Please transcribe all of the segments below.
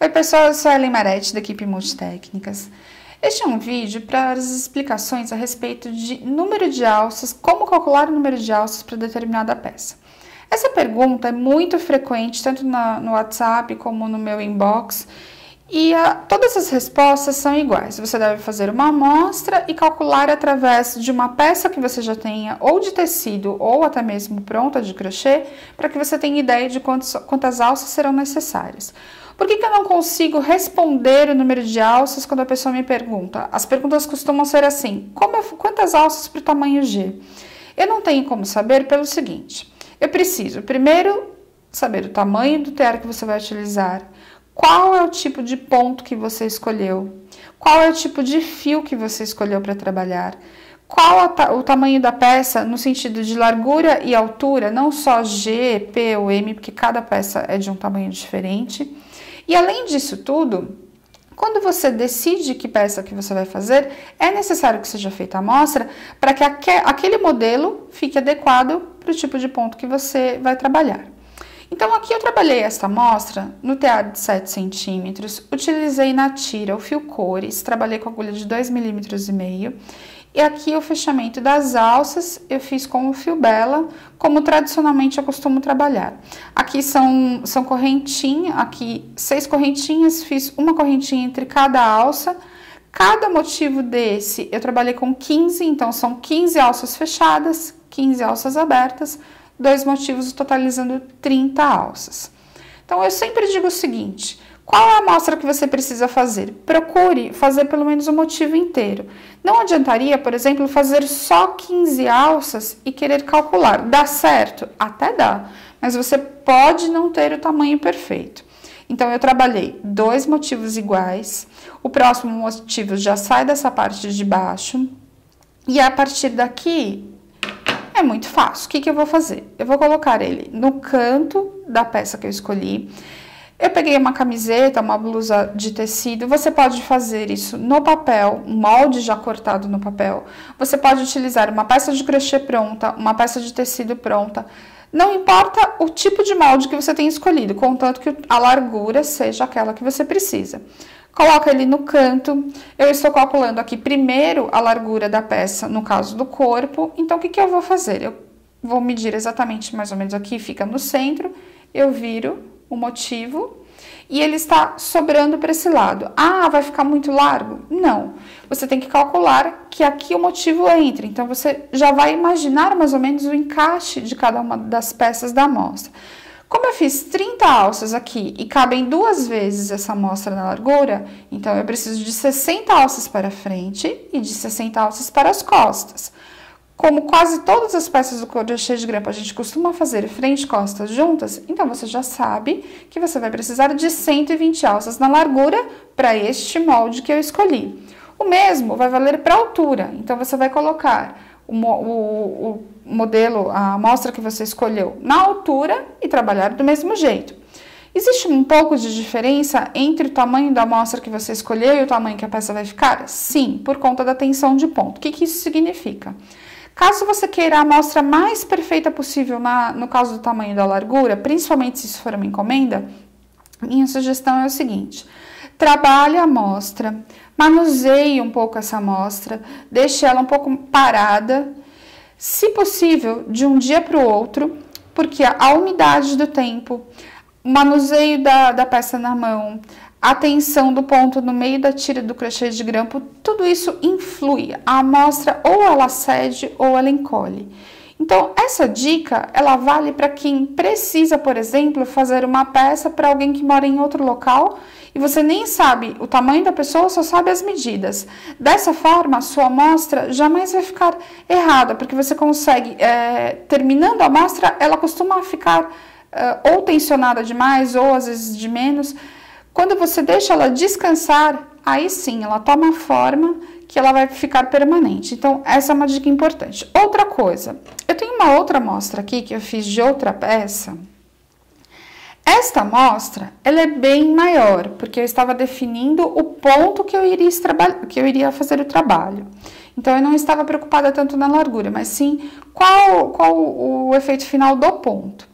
Oi pessoal, eu sou a Ellen Maretti da equipe Multitécnicas. Este é um vídeo para as explicações a respeito de número de alças, como calcular o número de alças para determinada peça. Essa pergunta é muito frequente, tanto no WhatsApp como no meu inbox, e todas as respostas são iguais. Você deve fazer uma amostra e calcular através de uma peça que você já tenha, ou de tecido, ou até mesmo pronta de crochê, para que você tenha ideia de quantas alças serão necessárias. Por que eu não consigo responder o número de alças quando a pessoa me pergunta? As perguntas costumam ser assim: quantas alças para o tamanho G? Eu não tenho como saber pelo seguinte: eu preciso primeiro saber o tamanho do tear que você vai utilizar, qual é o tipo de ponto que você escolheu, qual é o tipo de fio que você escolheu para trabalhar, qual o tamanho da peça no sentido de largura e altura, não só G, P ou M, porque cada peça é de um tamanho diferente. E além disso tudo, quando você decide que peça que você vai fazer, é necessário que seja feita a amostra para que aquele modelo fique adequado para o tipo de ponto que você vai trabalhar. Então, aqui eu trabalhei esta amostra no tear de 7 centímetros, utilizei na tira o fio cores, trabalhei com agulha de 2,5 mm, e aqui o fechamento das alças eu fiz com o fio Bella, como tradicionalmente eu costumo trabalhar. Aqui são correntinhas, aqui 6 correntinhas, fiz uma correntinha entre cada alça. Cada motivo desse eu trabalhei com 15, então são 15 alças fechadas, 15 alças abertas, 2 motivos totalizando 30 alças. Então, eu sempre digo o seguinte: qual é a amostra que você precisa fazer? Procure fazer pelo menos o motivo inteiro. Não adiantaria, por exemplo, fazer só 15 alças e querer calcular. Dá certo? Até dá, mas você pode não ter o tamanho perfeito. Então, eu trabalhei 2 motivos iguais, o próximo motivo já sai dessa parte de baixo, e a partir daqui é muito fácil. O que eu vou fazer? Eu vou colocar ele no canto da peça que eu escolhi. Eu peguei uma camiseta, uma blusa de tecido. Você pode fazer isso no papel, um molde já cortado no papel. Você pode utilizar uma peça de crochê pronta, uma peça de tecido pronta. Não importa o tipo de molde que você tenha escolhido, contanto que a largura seja aquela que você precisa. Coloca ele no canto. Eu estou calculando aqui primeiro a largura da peça, no caso do corpo. Então, o que eu vou fazer? Eu vou medir exatamente mais ou menos aqui, fica no centro. Eu viro o motivo e ele está sobrando para esse lado. Ah, vai ficar muito largo? Não. Você tem que calcular que aqui o motivo entra. Então, você já vai imaginar mais ou menos o encaixe de cada uma das peças da amostra. Como eu fiz 30 alças aqui e cabem 2 vezes essa amostra na largura, então eu preciso de 60 alças para frente e de 60 alças para as costas. Como quase todas as peças do crochê de grampo a gente costuma fazer frente e costas juntas, então você já sabe que você vai precisar de 120 alças na largura para este molde que eu escolhi. O mesmo vai valer para a altura, então você vai colocar o modelo, a amostra que você escolheu na altura e trabalhar do mesmo jeito. Existe um pouco de diferença entre o tamanho da amostra que você escolheu e o tamanho que a peça vai ficar? Sim, por conta da tensão de ponto. O que isso significa? Caso você queira a amostra mais perfeita possível no caso do tamanho da largura, principalmente se isso for uma encomenda, minha sugestão é o seguinte: trabalhe a amostra, manuseie um pouco essa amostra, deixe ela um pouco parada, se possível, de um dia para o outro, porque a umidade do tempo, o manuseio da peça na mão, a tensão do ponto no meio da tira do crochê de grampo, tudo isso influi. A amostra ou ela cede ou ela encolhe. Então, essa dica, ela vale para quem precisa, por exemplo, fazer uma peça para alguém que mora em outro local e você nem sabe o tamanho da pessoa, só sabe as medidas. Dessa forma, a sua amostra jamais vai ficar errada, porque você consegue, terminando a amostra, ela costuma ficar ou tensionada demais ou às vezes de menos. Quando você deixa ela descansar, aí sim, ela toma forma que ela vai ficar permanente. Então, essa é uma dica importante. Outra coisa, eu tenho uma outra amostra aqui que eu fiz de outra peça. Esta amostra, ela é bem maior, porque eu estava definindo o ponto que eu iria fazer o trabalho. Então, eu não estava preocupada tanto na largura, mas sim qual o efeito final do ponto.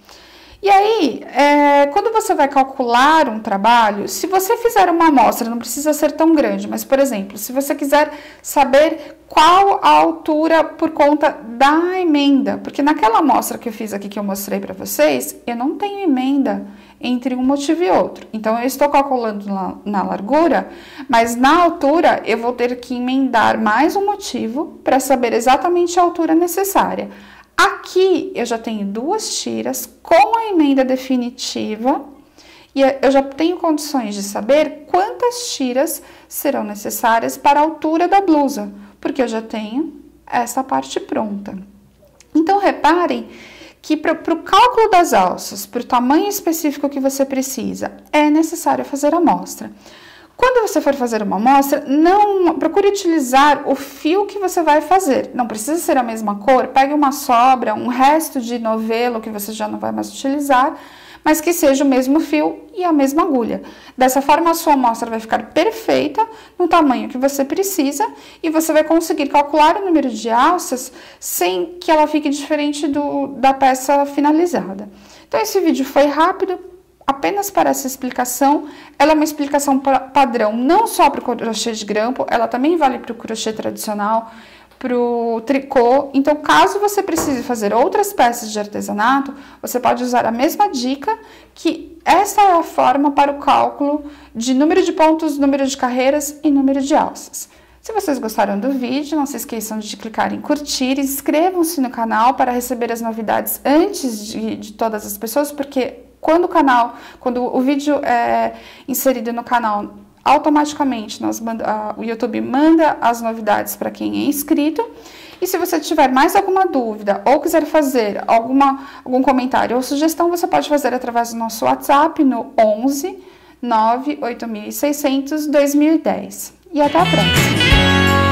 E aí, quando você vai calcular um trabalho, se você fizer uma amostra, não precisa ser tão grande, mas, por exemplo, se você quiser saber qual a altura por conta da emenda, porque naquela amostra que eu fiz aqui, que eu mostrei para vocês, eu não tenho emenda entre um motivo e outro. Então, eu estou calculando na largura, mas na altura eu vou ter que emendar mais um motivo para saber exatamente a altura necessária. Aqui eu já tenho 2 tiras com a emenda definitiva e eu já tenho condições de saber quantas tiras serão necessárias para a altura da blusa, porque eu já tenho essa parte pronta. Então, reparem que para o cálculo das alças, para o tamanho específico que você precisa, é necessário fazer a amostra. Quando você for fazer uma amostra, não procure utilizar o fio que você vai fazer. Não precisa ser a mesma cor, pegue uma sobra, um resto de novelo que você já não vai mais utilizar, mas que seja o mesmo fio e a mesma agulha. Dessa forma, a sua amostra vai ficar perfeita no tamanho que você precisa e você vai conseguir calcular o número de alças sem que ela fique diferente da peça finalizada. Então, esse vídeo foi rápido, apenas para essa explicação. Ela é uma explicação padrão, não só para o crochê de grampo, ela também vale para o crochê tradicional, para o tricô. Então, caso você precise fazer outras peças de artesanato, você pode usar a mesma dica, que essa é a forma para o cálculo de número de pontos, número de carreiras e número de alças. Se vocês gostaram do vídeo, não se esqueçam de clicar em curtir, inscrevam-se no canal para receber as novidades antes de todas as pessoas, porque quando o vídeo é inserido no canal, automaticamente o YouTube manda as novidades para quem é inscrito. E se você tiver mais alguma dúvida ou quiser fazer algum comentário ou sugestão, você pode fazer através do nosso WhatsApp no 11 98600 2010. E até a próxima!